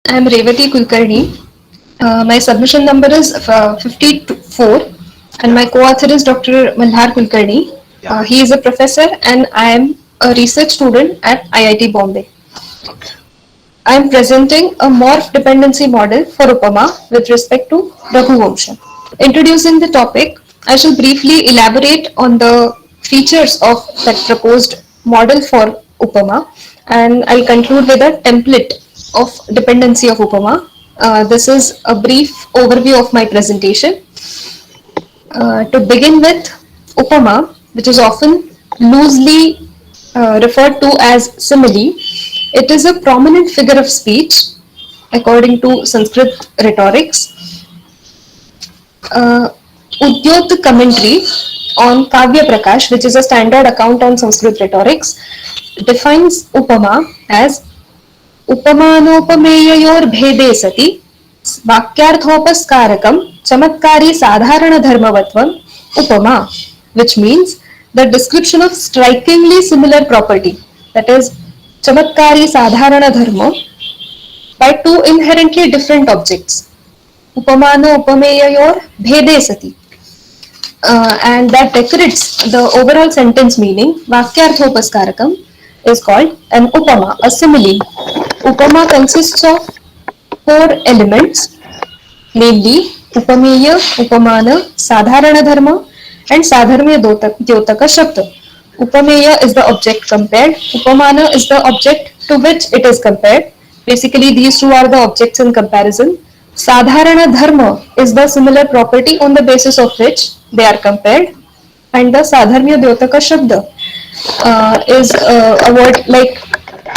I'm Revati Kulkarni. My submission number is 54, and my co-author is Dr. Malhar Kulkarni. Yeah. He is a professor, and I am a research student at IIT Bombay. Okay. I am presenting a morph dependency model for Upamā with respect to Raghuvamsha. Introducing the topic, I shall briefly elaborate on the features of that proposed model for Upamā, and I'll conclude with a template of dependency of Upamā. This is a brief overview of my presentation. To begin with, Upamā, which is often loosely referred to as simile, it is a prominent figure of speech according to Sanskrit rhetorics. uh, Udyot commentary on Kavya Prakash, which is a standard account on Sanskrit rhetorics, defines Upama as उपमानोपमेययोर भेदे सति वाक्यार्थोपस्कारकम चमत्कारी साधारण धर्मवत्वम उपमा, which means the description of strikingly similar property, that is चमत्कारी साधारण धर्म, by two inherently different objects. Upamano upameyayor bhede sati. And that decorates the overall sentence meaning. Vakyarthopaskarakam is called an upama, a simile. Upama consists of four elements, namely upameya, upamana, sadharana dharma, and sadharmya dyotaka shabda. Upameya is the object compared. Upamana is the object to which it is compared. Basically, these two are the objects in comparison. Sadharana dharma is the similar property on the basis of which they are compared. And the sadharmya dyotaka shabda is a word like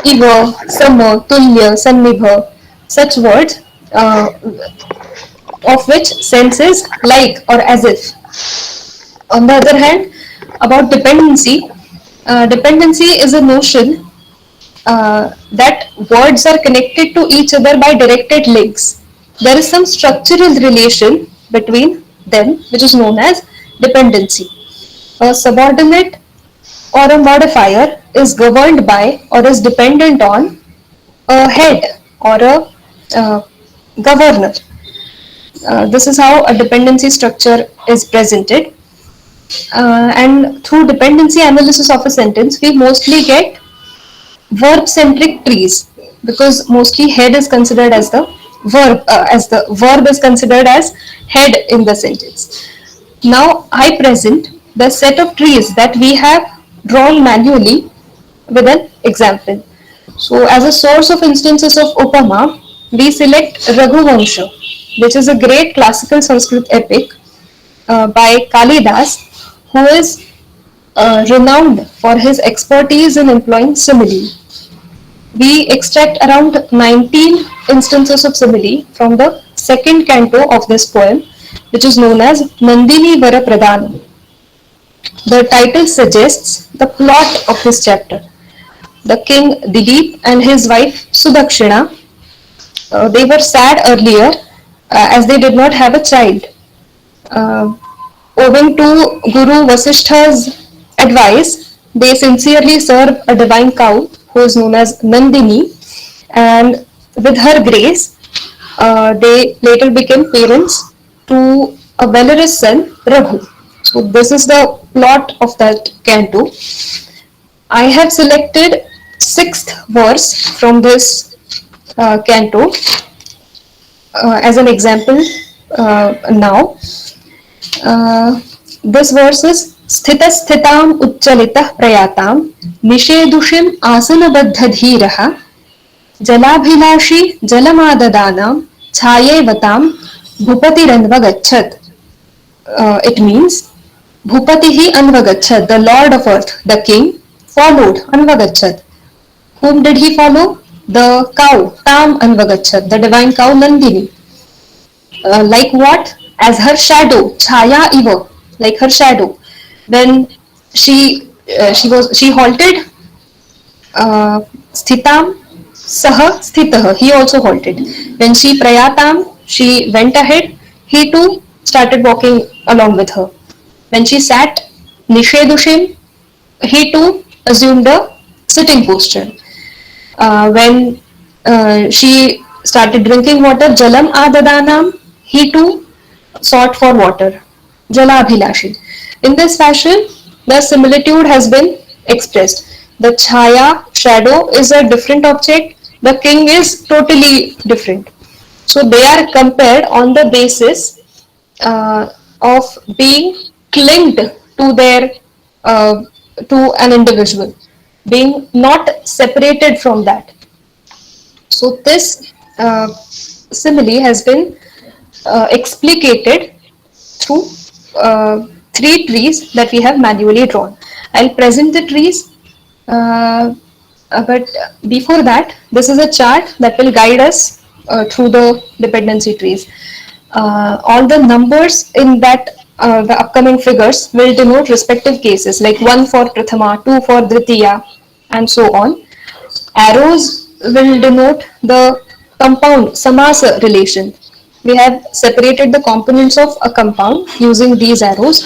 iva, sama, tulya, sannibha, such words of which sense is like or as if. On the other hand, about dependency, dependency is a notion that words are connected to each other by directed links. There is some structural relation between them, which is known as dependency. A subordinate or a modifier is governed by or is dependent on a head or a governor. This is how a dependency structure is presented. And through dependency analysis of a sentence, we mostly get verb centric trees, because mostly head is considered as the verb is considered as head in the sentence. Now I present the set of trees that we have drawn manually with an example. So as a source of instances of Upama, we select Raghuvamsha, which is a great classical Sanskrit epic by Kalidas, who is renowned for his expertise in employing simile. We extract around 19 instances of simile from the second canto of this poem, which is known as Nandini Vara Pradhanam. The title suggests the plot of this chapter. The king Dilip and his wife Sudakshina, they were sad earlier as they did not have a child. Uh, Owing to Guru Vasishtha's advice, they sincerely serve a divine cow who is known as Nandini, and with her grace, they later became parents to a valorous son, Raghu. So, this is the plot of that canto. I have selected sixth verse from this canto as an example now. This verse is स्थितस्थिताम् उच्चलितः प्रयाताम् निषेदुषिम् आसनबद्धधीरः जलाभिलाषी जलमाददानाम् छायैवताम् भूपतिरन्वगच्छत्. It means Bhupatihi Anvagachat, the Lord of Earth, the King, followed Anvagachat. Whom did he follow? The cow, Tam Anvagachat, the divine cow Nandini. Like what? As her shadow, Chaya Iva, like her shadow. When she halted, Sthitam Saha Sthitah, he also halted. When she Prayatam, she went ahead, he too started walking along with her. When she sat, Nishedushim, he too assumed a sitting posture. When she started drinking water, Jalam Adadanam, he too sought for water, Jalabhilashi. In this fashion, the similitude has been expressed. The Chaya, shadow, is a different object, the king is totally different. So they are compared on the basis of being clinged to their to an individual, being not separated from that. So this simile has been explicated through three trees that we have manually drawn. I'll present the trees, uh, but before that, this is a chart that will guide us through the dependency trees. All the numbers in that the upcoming figures will denote respective cases, like 1 for Prathama, 2 for Dvitiya, and so on. Arrows will denote the compound samasa relation. We have separated the components of a compound using these arrows.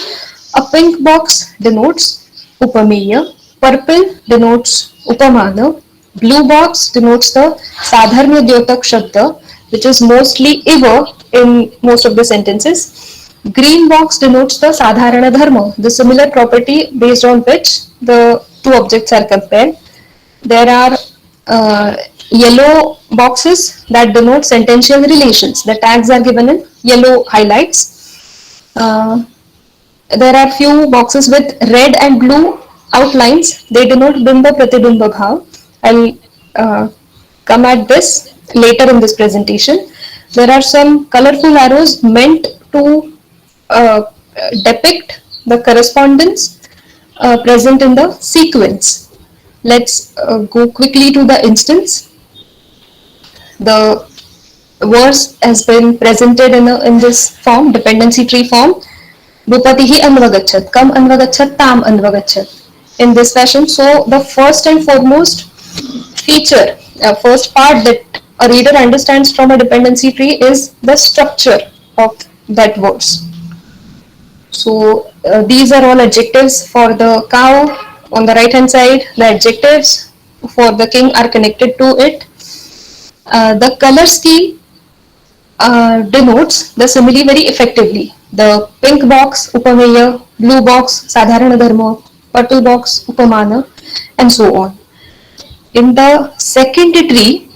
A pink box denotes Upamā, purple denotes Upamāna, blue box denotes the Sadharma Dyotak Shabda, which is mostly ever in most of the sentences. Green box denotes the Sadharana Dharma, the similar property based on which the two objects are compared. There are yellow boxes that denote sentential relations. The tags are given in yellow highlights. There are few boxes with red and blue outlines. They denote Bimba Pratibimba Bhav. I'll come at this later in this presentation. There are some colorful arrows meant to uh, depict the correspondence present in the sequence. Let's go quickly to the instance. The verse has been presented in this form, dependency tree form. Bhupatihi anvagachat, kam anvagachat, tam anvagachat. In this fashion, so the first and foremost feature, first part that a reader understands from a dependency tree is the structure of that verse. So these are all adjectives for the cow. On the right hand side, the adjectives for the king are connected to it. The color scheme denotes the simile very effectively. The pink box, Upamā, blue box, Sadharana Dharma, purple box, Upamāna, and so on. In the second tree,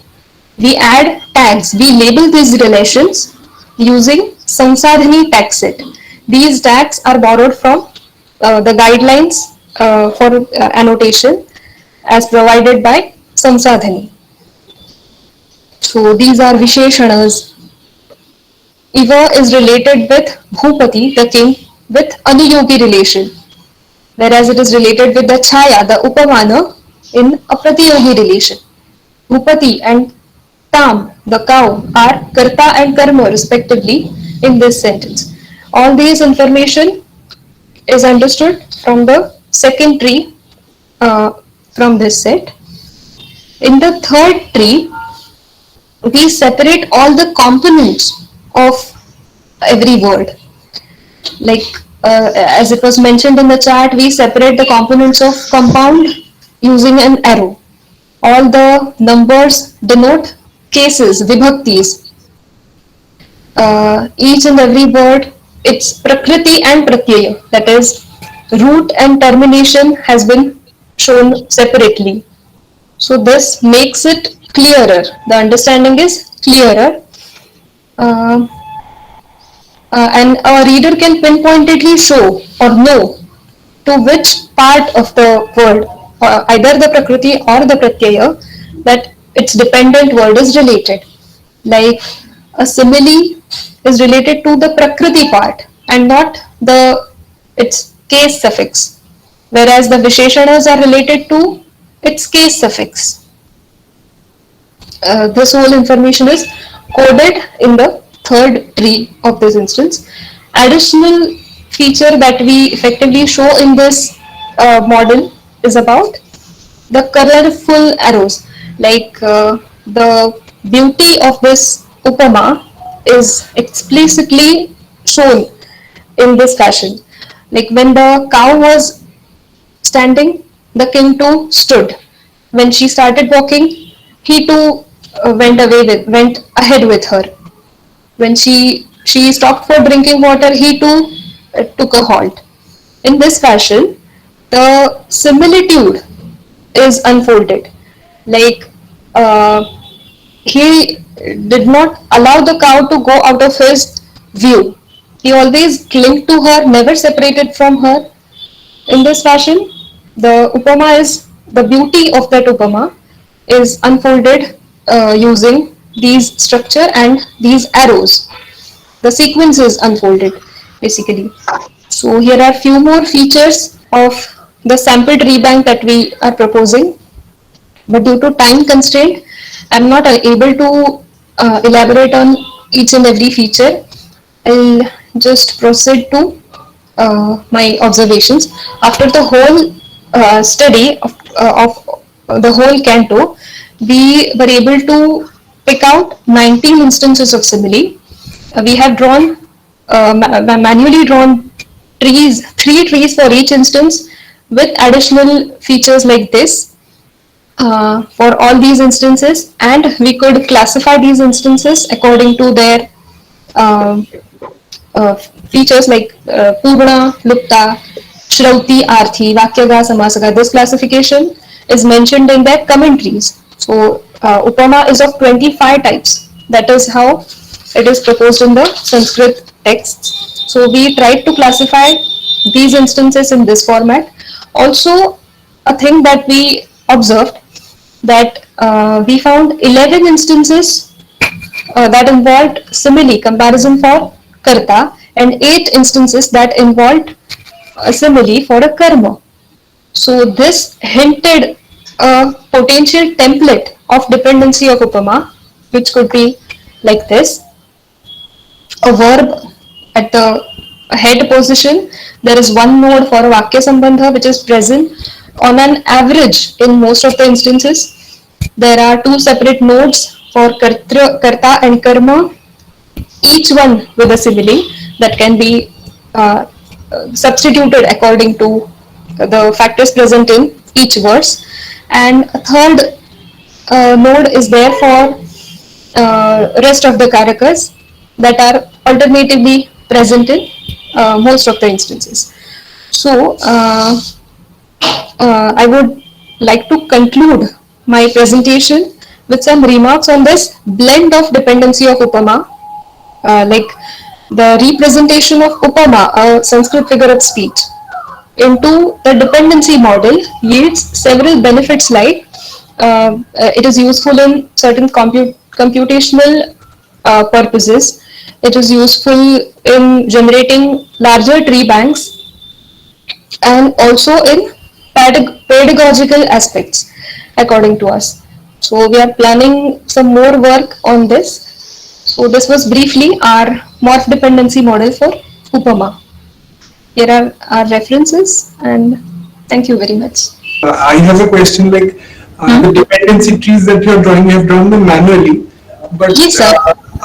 we add tags. We label these relations using Sansadhani tag set. These tags are borrowed from the guidelines for annotation as provided by Sansadhani. So these are Visheshanas. Iva is related with Bhupati, the king, with Anuyogi relation, whereas it is related with the Chaya, the Upamana, in a Pratiyogi relation. Bhupati and Tam, the cow, are Karta and Karma respectively in this sentence. All these information is understood from the second tree from this set. In the third tree, we separate all the components of every word. Like as it was mentioned in the chart, we separate the components of compound using an arrow. All the numbers denote cases, vibhaktis. Each and every word, its prakriti and pratyaya, that is, root and termination has been shown separately. So this makes it clearer. The understanding is clearer. Uh, and a reader can pinpointedly show or know to which part of the word, either the prakriti or the pratyaya, that its dependent word is related. Like a simile is related to the prakriti part and not the its case suffix, whereas the visheshanas are related to its case suffix. This whole information is coded in the third tree of this instance. Additional feature that we effectively show in this model is about the colorful arrows. Like the beauty of this Upama is explicitly shown in this fashion. Like when the cow was standing, the king too stood. When she started walking, he too went ahead with her. When she stopped for drinking water, he too took a halt. In this fashion, the similitude is unfolded. Like uh, he did not allow the cow to go out of his view. He always clung to her, never separated from her. In this fashion, the beauty of that Upama is unfolded using these structure and these arrows. The sequence is unfolded basically. So here are few more features of the sample tree bank that we are proposing, but due to time constraint, I'm not able to elaborate on each and every feature. I'll just proceed to my observations. After the whole study of the whole canto, we were able to pick out 19 instances of simile. We have drawn manually drawn trees, 3 trees for each instance, with additional features like this for all these instances, and we could classify these instances according to their uh, uh, features like Purna, Lupta, Shrauti, Arthi, Vakyaga, Samasaga. This classification is mentioned in their commentaries. So, Upama is of 25 types. That is how it is proposed in the Sanskrit texts. So, we tried to classify these instances in this format. Also, a thing that we observed, that we found 11 instances that involved simile comparison for karta, and 8 instances that involved a simile for a karma. So this hinted a potential template of dependency of Upama, which could be like this: a verb at the head position, there is one node for a Vakya Sambandha which is present on an average in most of the instances. There are 2 separate nodes for Karta and Karma, each one with a simile that can be uh, substituted according to the factors present in each verse. And a third node is there for rest of the karakas that are alternatively present in most of the instances. So, I would like to conclude my presentation with some remarks on this blend of dependency of Upama, like the representation of Upama, a Sanskrit figure of speech, into the dependency model yields several benefits, like it is useful in certain computational purposes. It is useful in generating larger tree banks, and also in pedagogical aspects, according to us. So we are planning some more work on this. So this was briefly our morph dependency model for Upama. Here are our references, and thank you very much. I have a question, like the dependency trees that you're drawing, you have drawn them manually, but Yes, sir.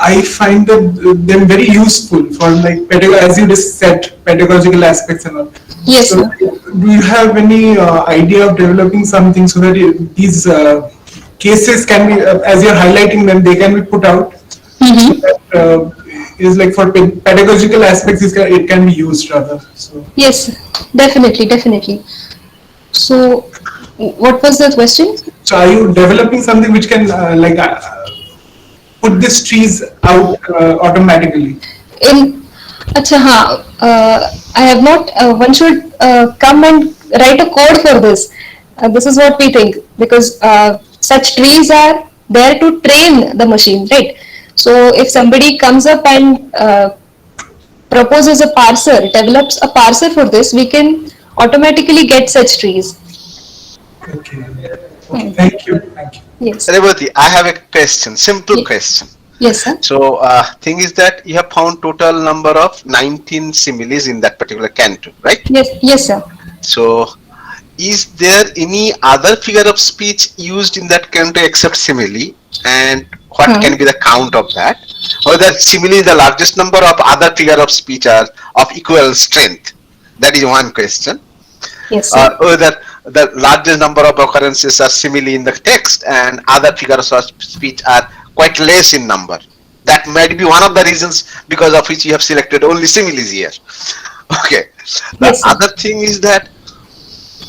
I find that them very useful for like as you just said, pedagogical aspects and all. Yes, So, sir. do you have any idea of developing something so that these cases can be, as you're highlighting them, they can be put out, so Mm-hmm. that is like for pedagogical aspects, it can be used rather. So. Yes, definitely, definitely. So, what was the question? So are you developing something which can put these trees out automatically? In Acha, हाँ, I have not. One should come and write a code for this. This is what we think, because such trees are there to train the machine, right? So if somebody comes up and proposes a parser, develops a parser for this, we can automatically get such trees. Okay. Okay. Hmm. Thank you. Thank you. Yes. Revati, I have a question, simple Ye- question. Yes, sir. So, thing is that you have found total number of 19 similes in that particular canto, right? Yes, yes, sir. So, is there any other figure of speech used in that canto except simile? And what can be the count of that? Or that simile is the largest number of other figure of speech are of equal strength? That is one question. Yes, Or sir. whether the largest number of occurrences are simile in the text, and other figures of speech are quite less in number. That might be one of the reasons because of which you have selected only similes here. Okay. The Yes, sir. other thing is that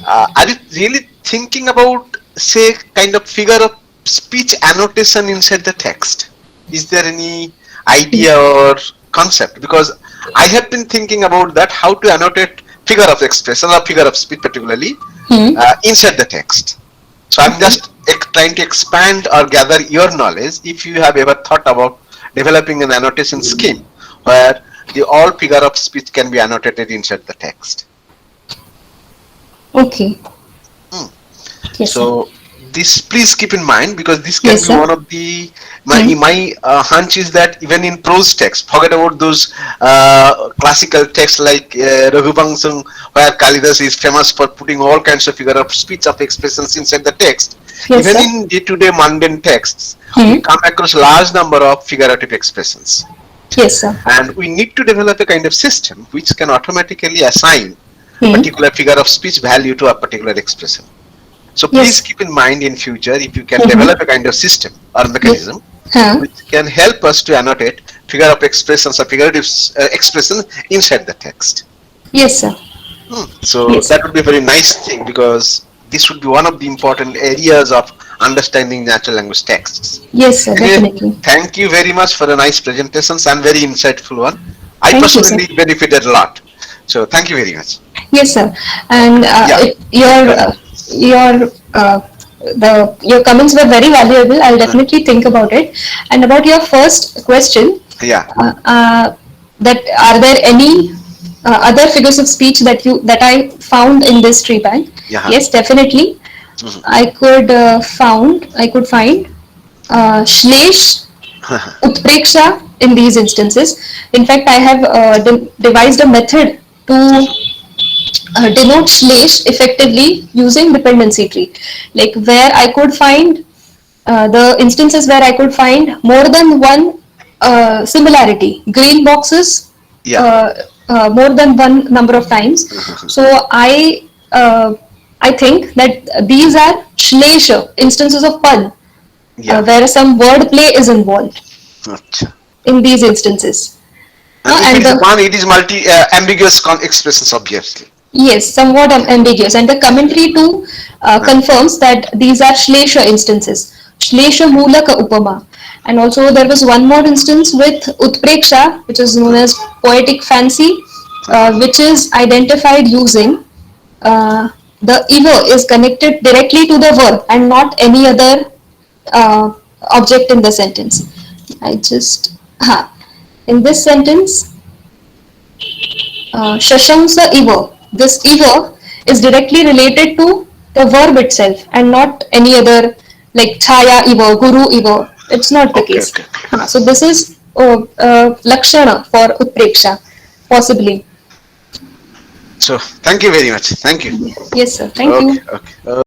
are you really thinking about, say, kind of figure of speech annotation inside the text? Is there any idea or concept? Because I have been thinking about that, how to annotate figure of expression or figure of speech particularly Hmm. inside the text. So I'm Okay. just trying to expand or gather your knowledge if you have ever thought about developing an annotation scheme where the all figure of speech can be annotated inside the text. Okay. Hmm. Yes, sir. So this, please keep in mind, because this can Yes, be sir. one of the Hmm. my hunch is that even in prose text, forget about those classical texts like Raghuvangsam, where Kalidas is famous for putting all kinds of figure of speech of expressions inside the text. Yes, Even sir. in day-to-day mundane texts, we Hmm. come across large number of figurative expressions, Yes, sir. and we need to develop a kind of system which can automatically assign Hmm. particular figure of speech value to a particular expression. So please Yes. keep in mind in future if you can Mm-hmm. develop a kind of system or Yes. mechanism Huh. which can help us to annotate figure of expressions or figurative expressions inside the text. Yes, sir. So Yes. that would be a very nice thing, because this would be one of the important areas of understanding natural language texts. Yes, sir. Anyway, Definitely. thank you very much for a nice presentations and very insightful one. I Thank you, sir. personally benefited a lot. So thank you very much. Yes, sir. And Yeah. your your comments were very valuable. I'll Uh, definitely think about it. And about your first question, yeah. that are there any other figures of speech that I found in this tree bank? Yeah. Yes, definitely. Mhm. I could find Shlesh, Utpreksha in these instances. In fact, I have devised a method to denote Shlesh effectively using dependency tree, like where I could find the instances where I could find more than one similarity, green boxes, Yeah. more than one number of times. So I think that these are Shlesha, instances of pun, Yeah. where some wordplay is involved Acha. in these instances. And if it And is a the pun, it is multi ambiguous expressions, obviously. Yes, somewhat ambiguous. And the commentary too confirms that these are Shlesha instances, Shlesha Mulaka Upama. And also there was one more instance with Utpreksha, which is known as poetic fancy, which is identified using the iva is connected directly to the verb and not any other uh, object in the sentence. I just, in this sentence, Shashamsa Iva. This Iva is directly related to the verb itself and not any other like Chaya Iva, Guru Iva. It's not the Okay, case. okay, okay. So this is Lakshana for Utpreksha, possibly. So thank you very much. Thank you. Yes, sir. Thank Okay, you. okay.